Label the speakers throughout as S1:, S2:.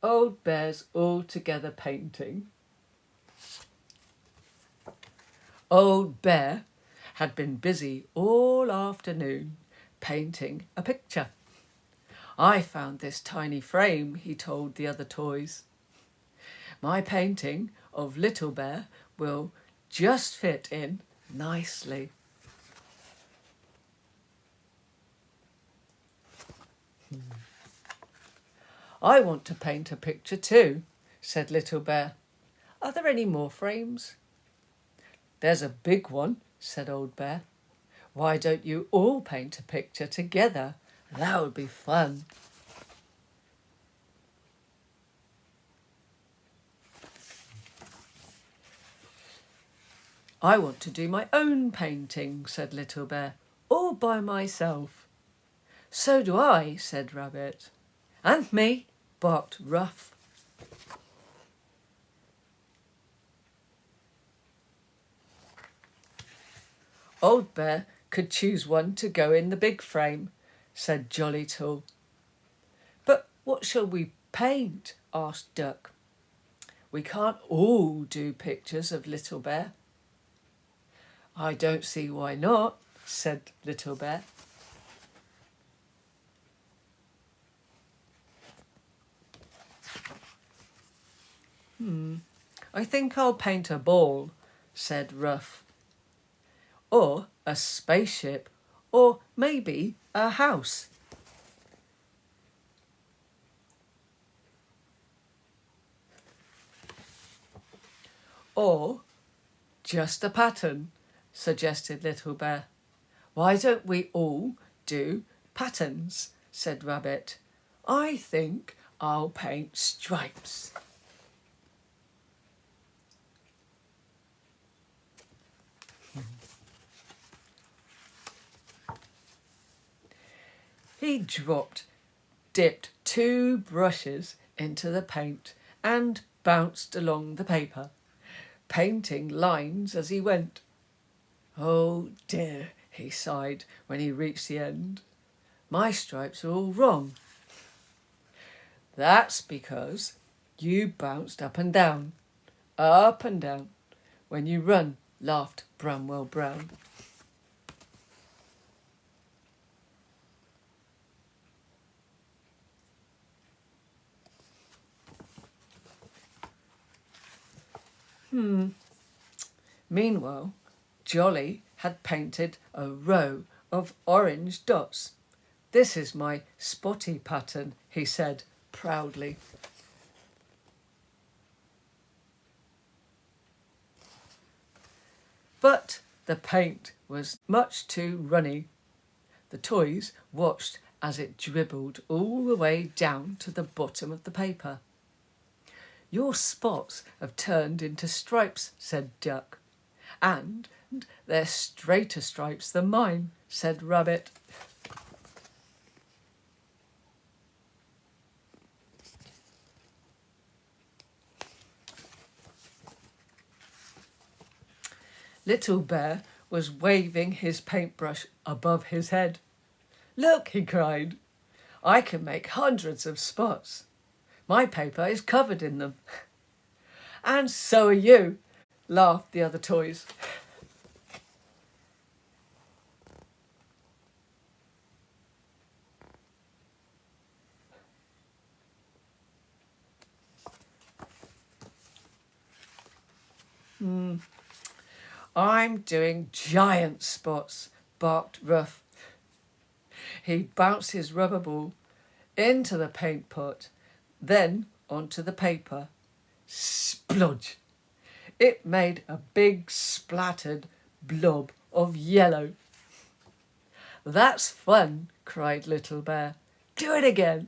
S1: Old Bears all together painting. Old Bear had been busy all afternoon painting a picture. I found this tiny frame, he told the other toys. My painting of Little Bear will just fit in nicely. I want to paint a picture too, said Little Bear. Are there any more frames? There's a big one, said Old Bear. Why don't you all paint a picture together? That would be fun. I want to do my own painting, said Little Bear, all by myself. So do I, said Rabbit. And me, barked Ruff. Old Bear could choose one to go in the big frame, said Jolly Tall. But what shall we paint? Asked Duck. We can't all do pictures of Little Bear. I don't see why not, said Little Bear. I think I'll paint a ball, said Ruff. Or a spaceship, or maybe a house. Or just a pattern, suggested Little Bear. Why don't we all do patterns, said Rabbit. I think I'll paint stripes. He dipped 2 brushes into the paint and bounced along the paper, painting lines as he went. Oh dear, he sighed when he reached the end. My stripes are all wrong. That's because you bounced up and down, when you run, laughed Bramwell Brown. Meanwhile, Jolly had painted a row of orange dots. This is my spotty pattern, he said proudly. But the paint was much too runny. The toys watched as it dribbled all the way down to the bottom of the paper. Your spots have turned into stripes, said Duck. And they're straighter stripes than mine, said Rabbit. Little Bear was waving his paintbrush above his head. Look, he cried, I can make hundreds of spots. My paper is covered in them. And so are you, laughed the other toys. I'm doing giant spots, barked Ruff. He bounced his rubber ball into the paint pot, then onto the paper. Splodge! It made a big splattered blob of yellow. That's fun, cried Little Bear. Do it again.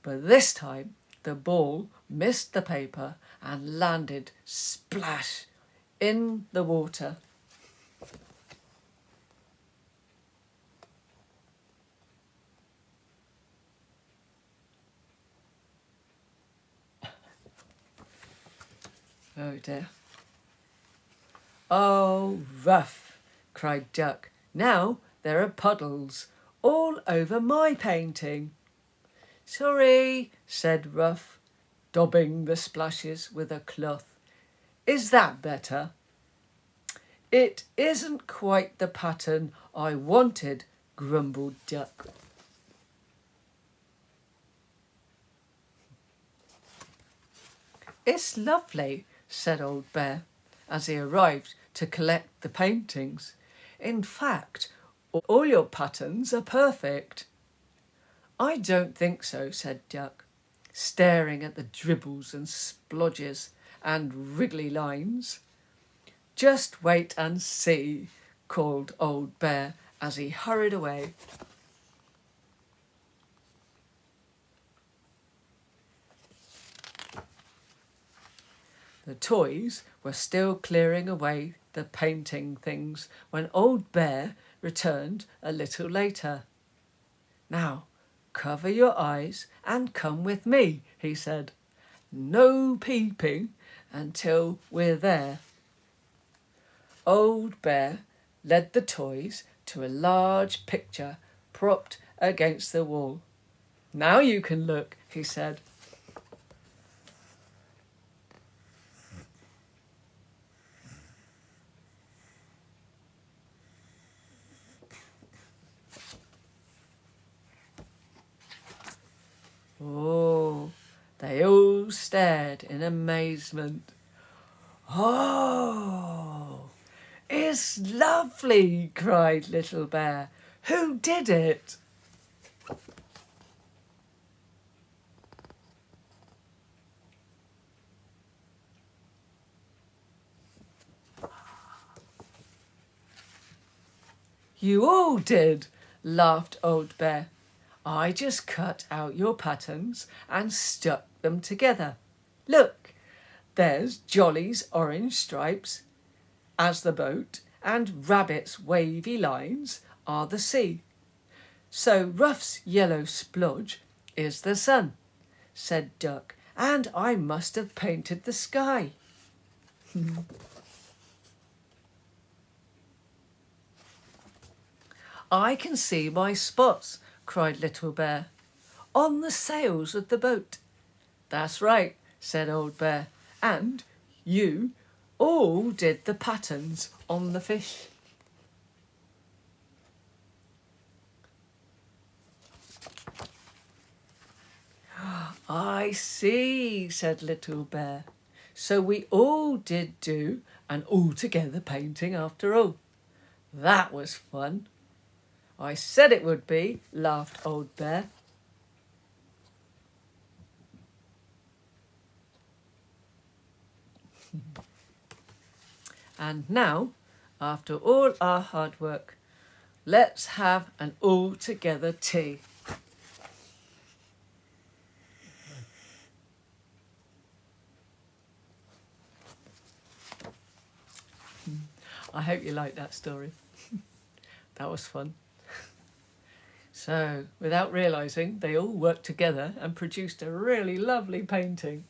S1: But this time the ball missed the paper and landed splash in the water. Oh dear. Oh, Ruff, cried Duck. Now there are puddles all over my painting. Sorry, said Ruff. daubing the splashes with a cloth. Is that better? It isn't quite the pattern I wanted, grumbled Duck. It's lovely, said Old Bear, as he arrived to collect the paintings. In fact, all your patterns are perfect. I don't think so, said Duck, staring at the dribbles and splodges and wriggly lines. Just wait and see, called Old Bear as he hurried away. The toys were still clearing away the painting things when Old Bear returned a little later. Now, cover your eyes and come with me, he said. No peeping until we're there. Old Bear led the toys to a large picture propped against the wall. Now you can look, he said. Oh, they all stared in amazement. Oh, it's lovely, cried Little Bear. Who did it? You all did, laughed Old Bear. I just cut out your patterns and stuck them together. Look, there's Jolly's orange stripes as the boat and Rabbit's wavy lines are the sea. So Ruff's yellow splodge is the sun, said Duck, and I must have painted the sky. I can see my spots, cried Little Bear, on the sails of the boat. That's right, said Old Bear, and you all did the patterns on the fish. I see, said Little Bear. So we all did do an all-together painting after all. That was fun. I said it would be, laughed Old Bear. And now, after all our hard work, let's have an all-together tea. I hope you liked that story. That was fun. So, without realising, they all worked together and produced a really lovely painting.